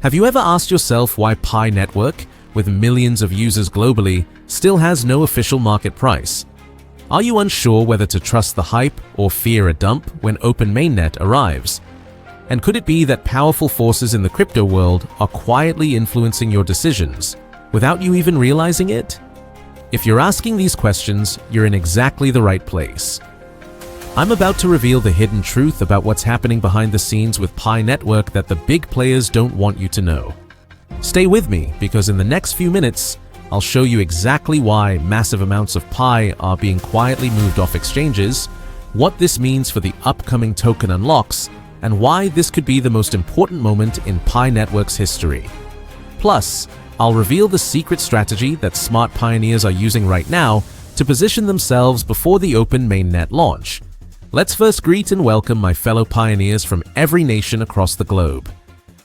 Have you ever asked yourself why Pi Network, with millions of users globally, still has no official market price? Are you unsure whether to trust the hype or fear a dump when open mainnet arrives? And could it be that powerful forces in the crypto world are quietly influencing your decisions without you even realizing it? If you're asking these questions, you're in exactly the right place. I'm about to reveal the hidden truth about what's happening behind the scenes with Pi Network that the big players don't want you to know. Stay with me, because in the next few minutes, I'll show you exactly why massive amounts of Pi are being quietly moved off exchanges, what this means for the upcoming token unlocks, and why this could be the most important moment in Pi Network's history. Plus, I'll reveal the secret strategy that smart pioneers are using right now to position themselves before the open mainnet launch. Let's first greet and welcome my fellow pioneers from every nation across the globe.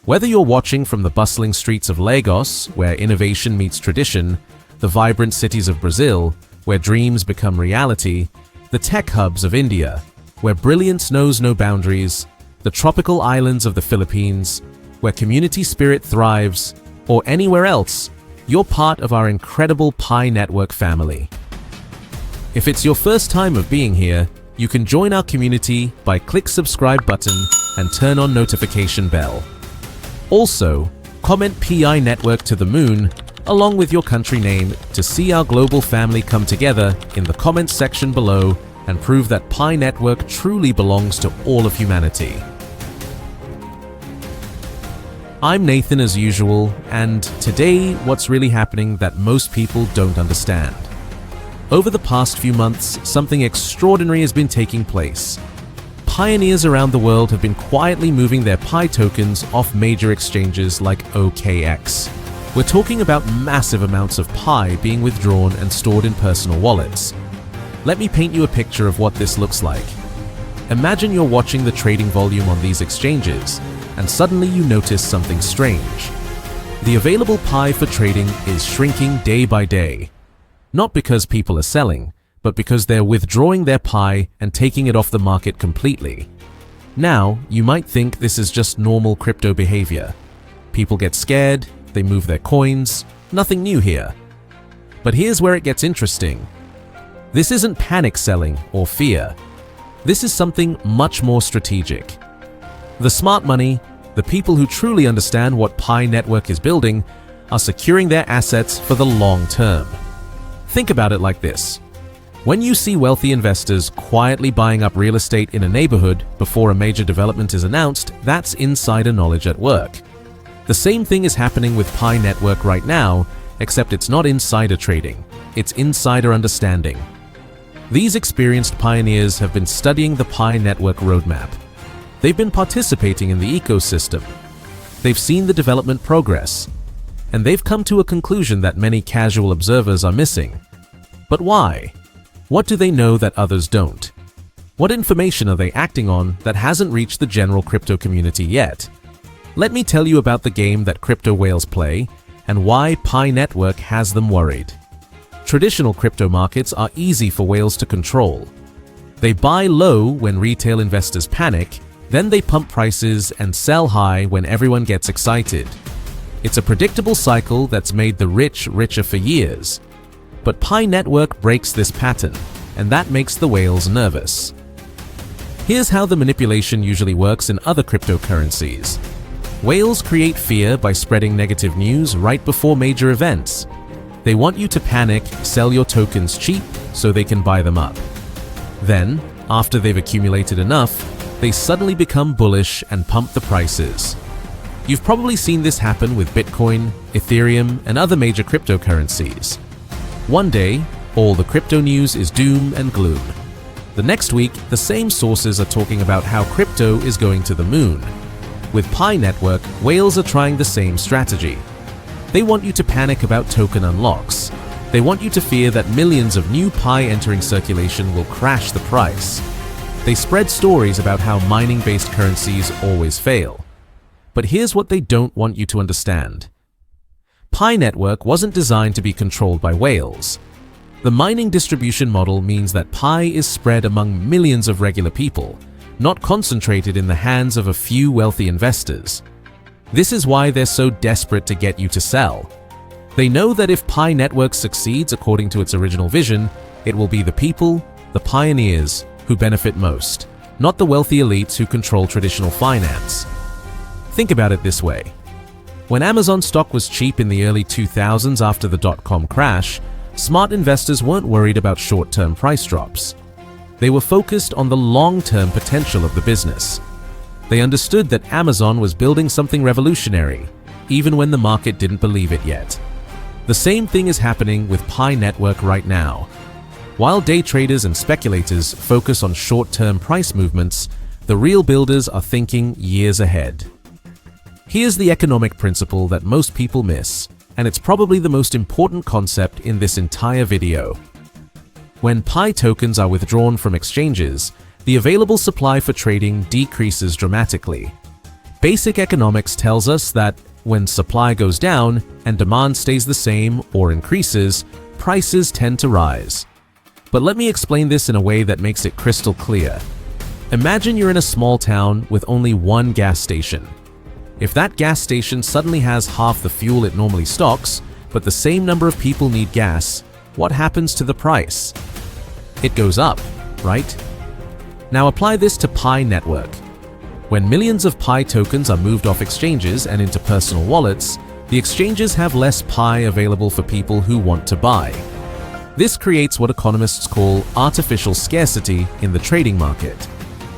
Whether you're watching from the bustling streets of Lagos, where innovation meets tradition, the vibrant cities of Brazil, where dreams become reality, the tech hubs of India, where brilliance knows no boundaries, the tropical islands of the Philippines, where community spirit thrives, or anywhere else, you're part of our incredible Pi Network family. If it's your first time of being here, you can join our community by click subscribe button and turn on notification bell. Also, comment PI Network to the moon along with your country name to see our global family come together in the comments section below and prove that Pi Network truly belongs to all of humanity. I'm Nathan as usual, and today what's really happening that most people don't understand. Over the past few months, something extraordinary has been taking place. Pioneers around the world have been quietly moving their Pi tokens off major exchanges like OKX. We're talking about massive amounts of Pi being withdrawn and stored in personal wallets. Let me paint you a picture of what this looks like. Imagine you're watching the trading volume on these exchanges, and suddenly you notice something strange. The available Pi for trading is shrinking day by day. Not because people are selling, but because they're withdrawing their Pi and taking it off the market completely. Now, you might think this is just normal crypto behavior. People get scared, they move their coins, nothing new here. But here's where it gets interesting. This isn't panic selling or fear. This is something much more strategic. The smart money, the people who truly understand what Pi Network is building, are securing their assets for the long term. Think about it like this. When you see wealthy investors quietly buying up real estate in a neighborhood before a major development is announced, that's insider knowledge at work. The same thing is happening with Pi Network right now, except it's not insider trading, it's insider understanding. These experienced pioneers have been studying the Pi Network roadmap. They've been participating in the ecosystem. They've seen the development progress. And they've come to a conclusion that many casual observers are missing. But why? What do they know that others don't? What information are they acting on that hasn't reached the general crypto community yet? Let me tell you about the game that crypto whales play and why Pi Network has them worried. Traditional crypto markets are easy for whales to control. They buy low when retail investors panic, then they pump prices and sell high when everyone gets excited. It's a predictable cycle that's made the rich richer for years. But Pi Network breaks this pattern, and that makes the whales nervous. Here's how the manipulation usually works in other cryptocurrencies. Whales create fear by spreading negative news right before major events. They want you to panic, sell your tokens cheap so they can buy them up. Then, after they've accumulated enough, they suddenly become bullish and pump the prices. You've probably seen this happen with Bitcoin, Ethereum, and other major cryptocurrencies. One day, all the crypto news is doom and gloom. The next week, the same sources are talking about how crypto is going to the moon. With Pi Network, whales are trying the same strategy. They want you to panic about token unlocks. They want you to fear that millions of new Pi entering circulation will crash the price. They spread stories about how mining-based currencies always fail. But here's what they don't want you to understand. Pi Network wasn't designed to be controlled by whales. The mining distribution model means that Pi is spread among millions of regular people, not concentrated in the hands of a few wealthy investors. This is why they're so desperate to get you to sell. They know that if Pi Network succeeds according to its original vision, it will be the people, the pioneers, who benefit most, not the wealthy elites who control traditional finance. Think about it this way. When Amazon stock was cheap in the early 2000s after the dot-com crash, smart investors weren't worried about short-term price drops. They were focused on the long-term potential of the business. They understood that Amazon was building something revolutionary, even when the market didn't believe it yet. The same thing is happening with Pi Network right now. While day traders and speculators focus on short-term price movements, the real builders are thinking years ahead. Here's the economic principle that most people miss, and it's probably the most important concept in this entire video. When Pi tokens are withdrawn from exchanges, the available supply for trading decreases dramatically. Basic economics tells us that when supply goes down and demand stays the same or increases, prices tend to rise. But let me explain this in a way that makes it crystal clear. Imagine you're in a small town with only one gas station. If that gas station suddenly has half the fuel it normally stocks, but the same number of people need gas, what happens to the price? It goes up, right? Now apply this to Pi Network. When millions of Pi tokens are moved off exchanges and into personal wallets, the exchanges have less Pi available for people who want to buy. This creates what economists call artificial scarcity in the trading market.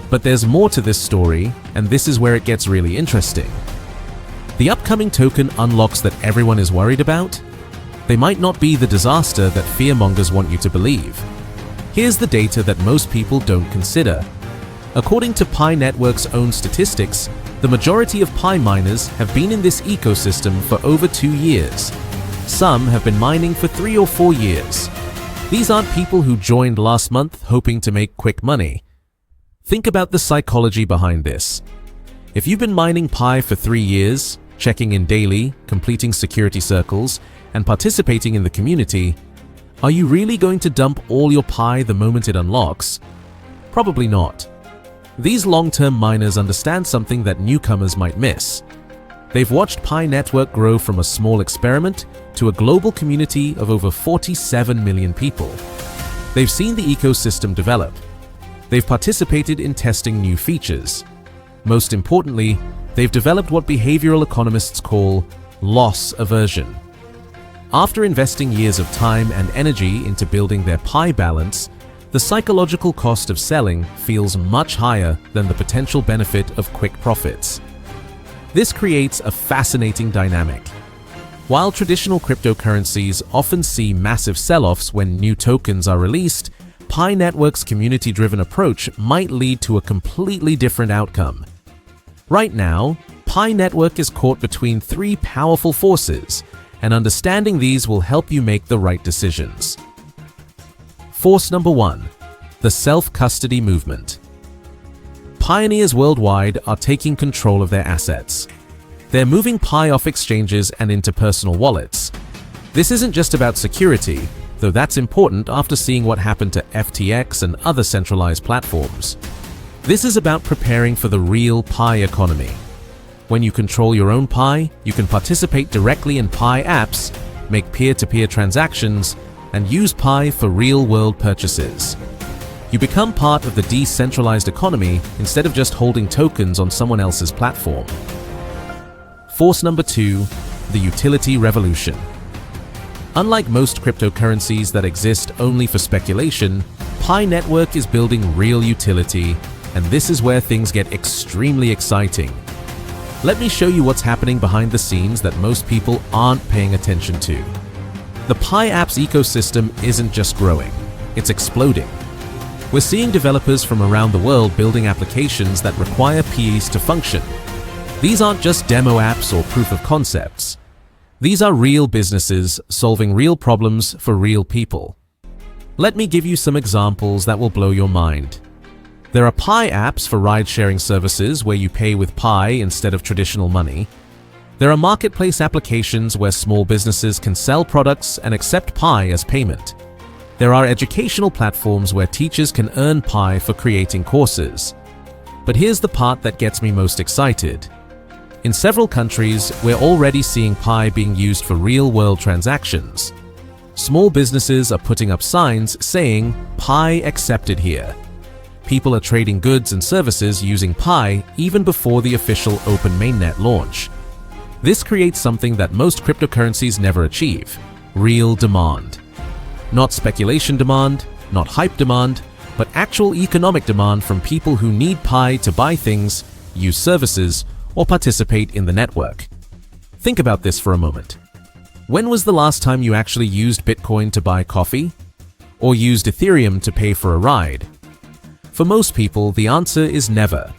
But there's more to this story, and this is where it gets really interesting. The upcoming token unlocks that everyone is worried about. They might not be the disaster that fearmongers want you to believe. Here's the data that most people don't consider. According to Pi Network's own statistics, the majority of Pi miners have been in this ecosystem for over 2 years. Some have been mining for 3 or 4 years. These aren't people who joined last month hoping to make quick money. Think about the psychology behind this. If you've been mining Pi for 3 years, checking in daily, completing security circles, and participating in the community, are you really going to dump all your Pi the moment it unlocks? Probably not. These long-term miners understand something that newcomers might miss. They've watched Pi Network grow from a small experiment to a global community of over 47 million people. They've seen the ecosystem develop. They've participated in testing new features. Most importantly, they've developed what behavioral economists call loss aversion. After investing years of time and energy into building their Pi balance, the psychological cost of selling feels much higher than the potential benefit of quick profits. This creates a fascinating dynamic. While traditional cryptocurrencies often see massive sell-offs when new tokens are released, Pi Network's community-driven approach might lead to a completely different outcome. Right now, Pi Network is caught between 3 powerful forces, and understanding these will help you make the right decisions. Force number 1, the self-custody movement. Pioneers worldwide are taking control of their assets. They're moving Pi off exchanges and into personal wallets. This isn't just about security, though that's important after seeing what happened to FTX and other centralized platforms. This is about preparing for the real Pi economy. When you control your own Pi, you can participate directly in Pi apps, make peer-to-peer transactions, and use Pi for real-world purchases. You become part of the decentralized economy instead of just holding tokens on someone else's platform. Force number 2, the utility revolution. Unlike most cryptocurrencies that exist only for speculation, Pi Network is building real utility, and this is where things get extremely exciting. Let me show you what's happening behind the scenes that most people aren't paying attention to. The Pi apps ecosystem isn't just growing, it's exploding. We're seeing developers from around the world building applications that require PIs to function. These aren't just demo apps or proof of concepts. These are real businesses solving real problems for real people. Let me give you some examples that will blow your mind. There are Pi apps for ride-sharing services where you pay with Pi instead of traditional money. There are marketplace applications where small businesses can sell products and accept Pi as payment. There are educational platforms where teachers can earn Pi for creating courses. But here's the part that gets me most excited. In several countries, we're already seeing Pi being used for real-world transactions. Small businesses are putting up signs saying, "Pi accepted here." People are trading goods and services using Pi even before the official open mainnet launch. This creates something that most cryptocurrencies never achieve: real demand. Not speculation demand, not hype demand, but actual economic demand from people who need Pi to buy things, use services, or participate in the network. Think about this for a moment. When was the last time you actually used Bitcoin to buy coffee? Or used Ethereum to pay for a ride? For most people, the answer is never.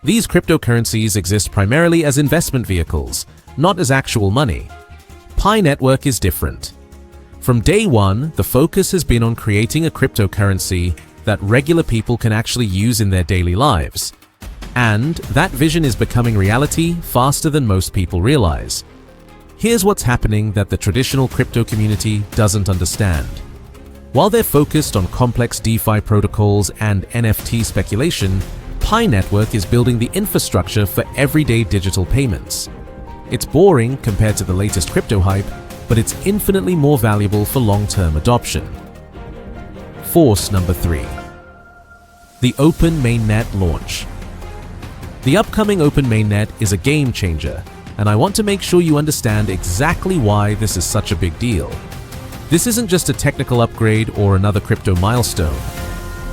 These cryptocurrencies exist primarily as investment vehicles, not as actual money. Pi Network is different. From day one, the focus has been on creating a cryptocurrency that regular people can actually use in their daily lives. And that vision is becoming reality faster than most people realize. Here's what's happening that the traditional crypto community doesn't understand. While they're focused on complex DeFi protocols and NFT speculation, Pi Network is building the infrastructure for everyday digital payments. It's boring compared to the latest crypto hype, but it's infinitely more valuable for long-term adoption. Force number 3. The Open Mainnet launch. The upcoming Open Mainnet is a game changer, and I want to make sure you understand exactly why this is such a big deal. This isn't just a technical upgrade or another crypto milestone.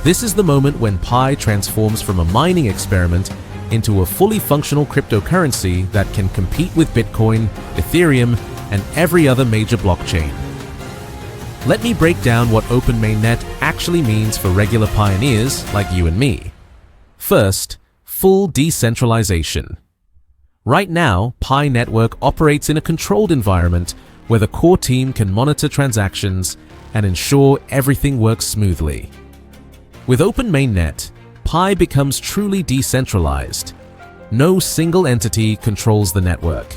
This is the moment when Pi transforms from a mining experiment into a fully functional cryptocurrency that can compete with Bitcoin, Ethereum, and every other major blockchain. Let me break down what Open Mainnet actually means for regular pioneers like you and me. First, full decentralization. Right now, Pi Network operates in a controlled environment where the core team can monitor transactions and ensure everything works smoothly. With Open Mainnet, Pi becomes truly decentralized. No single entity controls the network.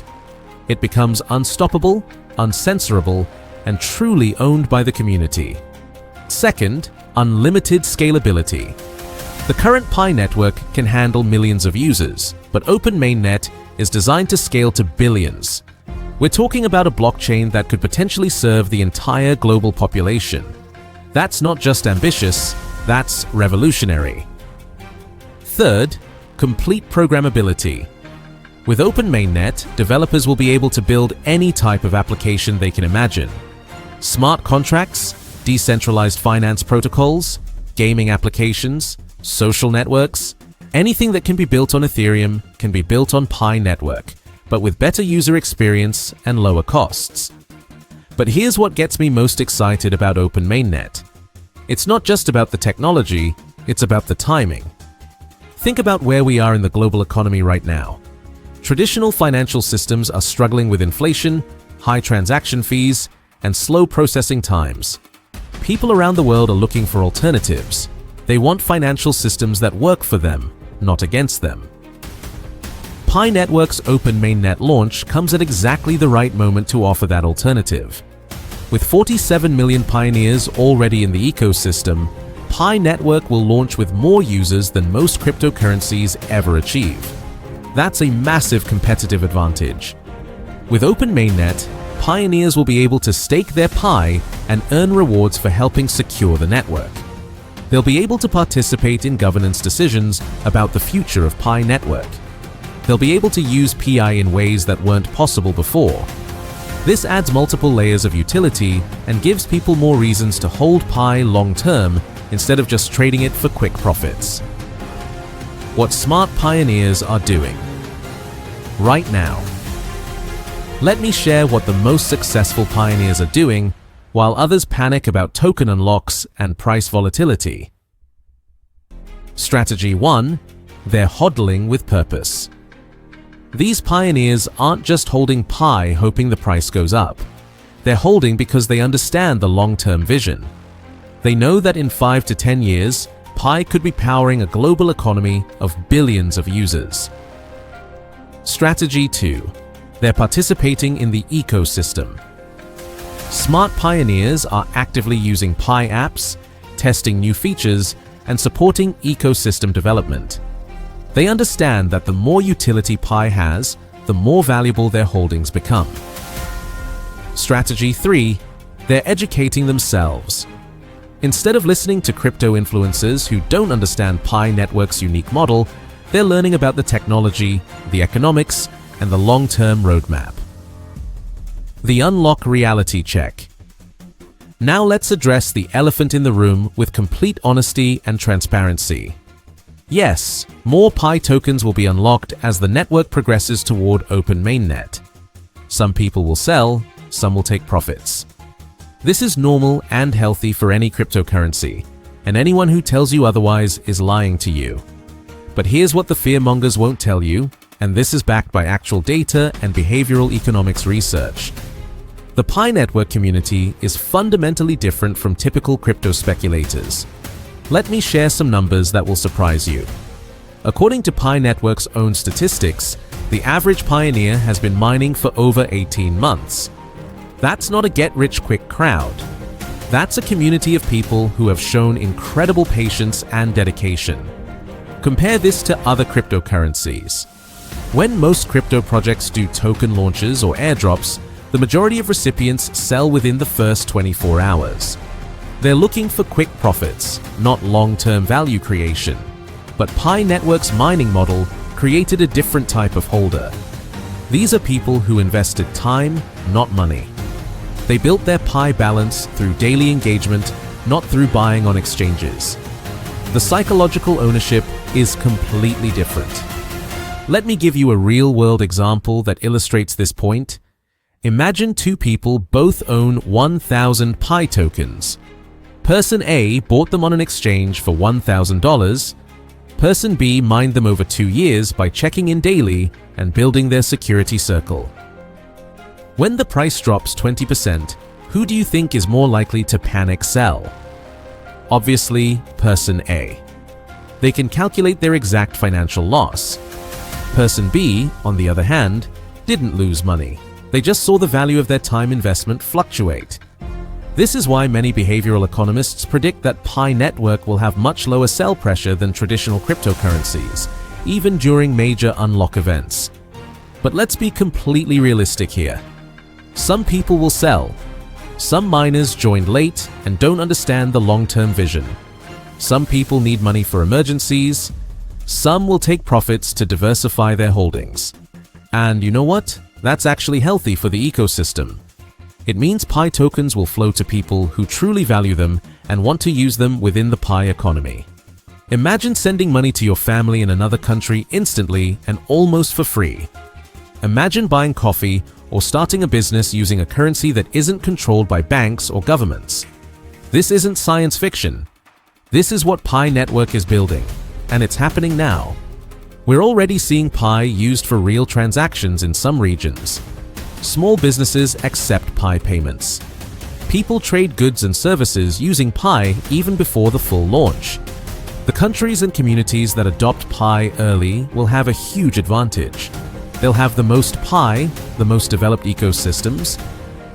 It becomes unstoppable, uncensorable, and truly owned by the community. Second, unlimited scalability. The current Pi network can handle millions of users, but Open Mainnet is designed to scale to billions. We're talking about a blockchain that could potentially serve the entire global population. That's not just ambitious, that's revolutionary. Third, complete programmability. With Open Mainnet, developers will be able to build any type of application they can imagine. Smart contracts, decentralized finance protocols, gaming applications, social networks, anything that can be built on Ethereum can be built on Pi Network, but with better user experience and lower costs. But here's what gets me most excited about Open Mainnet. It's not just about the technology, it's about the timing. Think about where we are in the global economy right now. Traditional financial systems are struggling with inflation, high transaction fees, and slow processing times. People around the world are looking for alternatives. They want financial systems that work for them, not against them. Pi Network's Open Mainnet launch comes at exactly the right moment to offer that alternative. With 47 million pioneers already in the ecosystem, Pi Network will launch with more users than most cryptocurrencies ever achieve. That's a massive competitive advantage. With Open Mainnet, pioneers will be able to stake their Pi and earn rewards for helping secure the network. They'll be able to participate in governance decisions about the future of Pi Network. They'll be able to use PI in ways that weren't possible before. This adds multiple layers of utility and gives people more reasons to hold Pi long-term instead of just trading it for quick profits. What smart pioneers are doing right now. Let me share what the most successful pioneers are doing while others panic about token unlocks and price volatility. Strategy 1. They're hodling with purpose. These pioneers aren't just holding Pi hoping the price goes up. They're holding because they understand the long-term vision. They know that in 5 to 10 years, Pi could be powering a global economy of billions of users. Strategy 2. They're participating in the ecosystem. Smart pioneers are actively using Pi apps, testing new features, and supporting ecosystem development. They understand that the more utility Pi has, the more valuable their holdings become. Strategy 3. They're educating themselves. Instead of listening to crypto influencers who don't understand Pi Network's unique model, they're learning about the technology, the economics, and the long-term roadmap. The Unlock Reality Check. Now let's address the elephant in the room with complete honesty and transparency. Yes, more Pi tokens will be unlocked as the network progresses toward open mainnet. Some people will sell, some will take profits. This is normal and healthy for any cryptocurrency, and anyone who tells you otherwise is lying to you. But here's what the fearmongers won't tell you, and this is backed by actual data and behavioral economics research. The Pi network community is fundamentally different from typical crypto speculators. Let me share some numbers that will surprise you. According to Pi Network's own statistics, the average pioneer has been mining for over 18 months. That's not a get-rich-quick crowd. That's a community of people who have shown incredible patience and dedication. Compare this to other cryptocurrencies. When most crypto projects do token launches or airdrops, the majority of recipients sell within the first 24 hours. They're looking for quick profits, not long-term value creation. But Pi Network's mining model created a different type of holder. These are people who invested time, not money. They built their Pi balance through daily engagement, not through buying on exchanges. The psychological ownership is completely different. Let me give you a real-world example that illustrates this point. Imagine two people both own 1,000 Pi tokens. Person A bought them on an exchange for $1,000. Person B mined them over 2 years by checking in daily and building their security circle. When the price drops 20%, who do you think is more likely to panic sell? Obviously, person A. They can calculate their exact financial loss. Person B, on the other hand, didn't lose money. They just saw the value of their time investment fluctuate. This is why many behavioral economists predict that Pi Network will have much lower sell pressure than traditional cryptocurrencies, even during major unlock events. But let's be completely realistic here. Some people will sell. Some miners joined late and don't understand the long-term vision. Some people need money for emergencies. Some will take profits to diversify their holdings. And you know what? That's actually healthy for the ecosystem. It means Pi tokens will flow to people who truly value them and want to use them within the Pi economy. Imagine sending money to your family in another country instantly and almost for free. Imagine buying coffee or starting a business using a currency that isn't controlled by banks or governments. This isn't science fiction. This is what Pi Network is building, and it's happening now. We're already seeing Pi used for real transactions in some regions. Small businesses accept Pi payments. People trade goods and services using Pi even before the full launch. The countries and communities that adopt Pi early will have a huge advantage. They'll have the most Pi, the most developed ecosystems,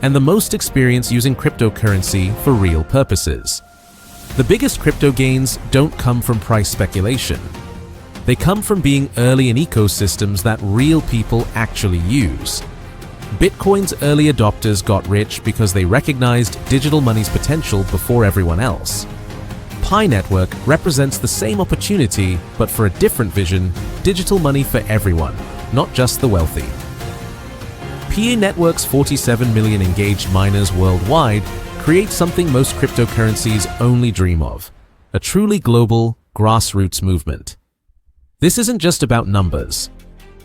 and the most experience using cryptocurrency for real purposes. The biggest crypto gains don't come from price speculation. They come from being early in ecosystems that real people actually use. Bitcoin's early adopters got rich because they recognized digital money's potential before everyone else. Pi Network represents the same opportunity, but for a different vision: digital money for everyone, not just the wealthy. Pi Network's 47 million engaged miners worldwide create something most cryptocurrencies only dream of: a truly global, grassroots movement. This isn't just about numbers.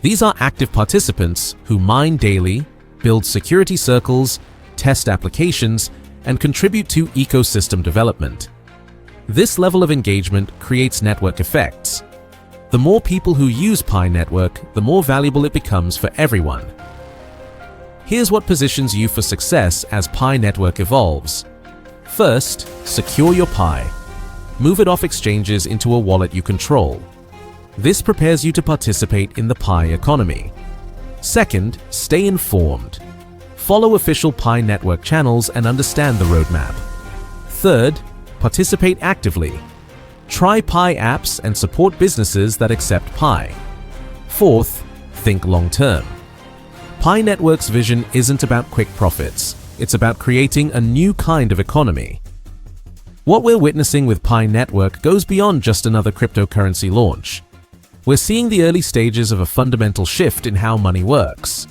These are active participants who mine daily, build security circles, test applications, and contribute to ecosystem development. This level of engagement creates network effects. The more people who use Pi Network, the more valuable it becomes for everyone. Here's what positions you for success as Pi Network evolves. First, secure your Pi. Move it off exchanges into a wallet you control. This prepares you to participate in the Pi economy. Second, stay informed. Follow official Pi Network channels and understand the roadmap. Third, participate actively. Try Pi apps and support businesses that accept Pi. Fourth, think long-term. Pi Network's vision isn't about quick profits. It's about creating a new kind of economy. What we're witnessing with Pi Network goes beyond just another cryptocurrency launch. We're seeing the early stages of a fundamental shift in how money works.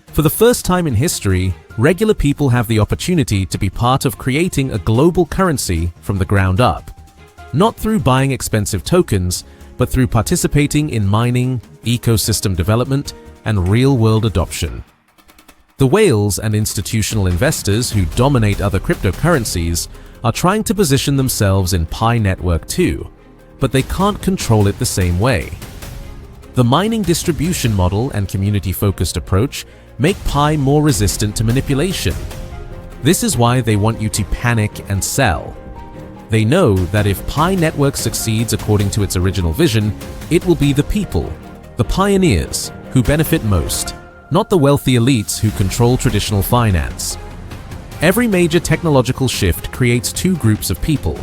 For the first time in history, regular people have the opportunity to be part of creating a global currency from the ground up. Not through buying expensive tokens, but through participating in mining, ecosystem development, and real-world adoption. The whales and institutional investors who dominate other cryptocurrencies are trying to position themselves in Pi Network too, but they can't control it the same way. The mining distribution model and community-focused approach make Pi more resistant to manipulation. This is why they want you to panic and sell. They know that if Pi Network succeeds according to its original vision, it will be the people, the pioneers, who benefit most, not the wealthy elites who control traditional finance. Every major technological shift creates two groups of people: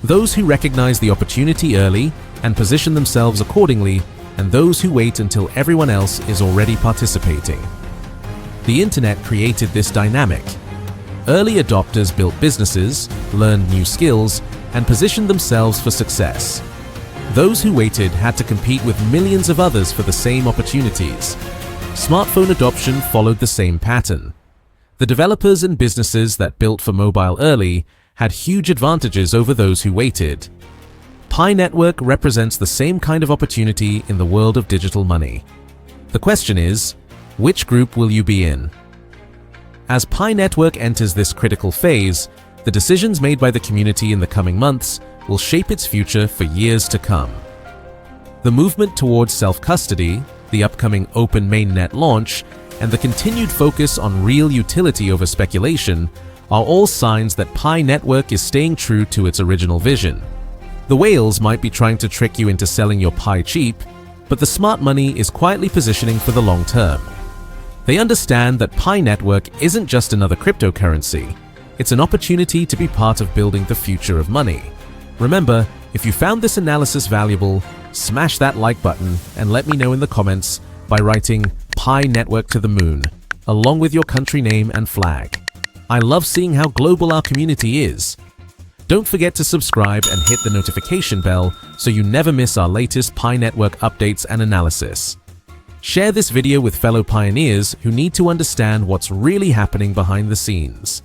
those who recognize the opportunity early and position themselves accordingly, and those who wait until everyone else is already participating. The internet created this dynamic. Early adopters built businesses, learned new skills, and positioned themselves for success. Those who waited had to compete with millions of others for the same opportunities. Smartphone adoption followed the same pattern. The developers and businesses that built for mobile early had huge advantages over those who waited. Pi Network represents the same kind of opportunity in the world of digital money. The question is, which group will you be in? As Pi Network enters this critical phase, the decisions made by the community in the coming months will shape its future for years to come. The movement towards self-custody, the upcoming open mainnet launch, and the continued focus on real utility over speculation are all signs that Pi Network is staying true to its original vision. The whales might be trying to trick you into selling your Pi cheap, but the smart money is quietly positioning for the long term. They understand that Pi Network isn't just another cryptocurrency. It's an opportunity to be part of building the future of money. Remember, if you found this analysis valuable, smash that like button and let me know in the comments by writing Pi Network to the moon, along with your country name and flag. I love seeing how global our community is. Don't forget to subscribe and hit the notification bell so you never miss our latest Pi Network updates and analysis. Share this video with fellow pioneers who need to understand what's really happening behind the scenes.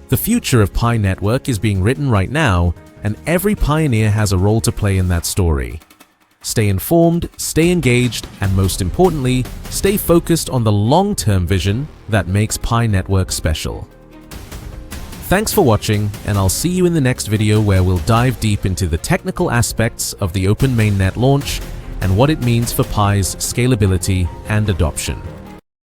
The future of Pi Network is being written right now, and every pioneer has a role to play in that story. Stay informed, stay engaged, and most importantly, stay focused on the long-term vision that makes Pi Network special. Thanks for watching, and I'll see you in the next video where we'll dive deep into the technical aspects of the open mainnet launch and what it means for Pi's scalability and adoption.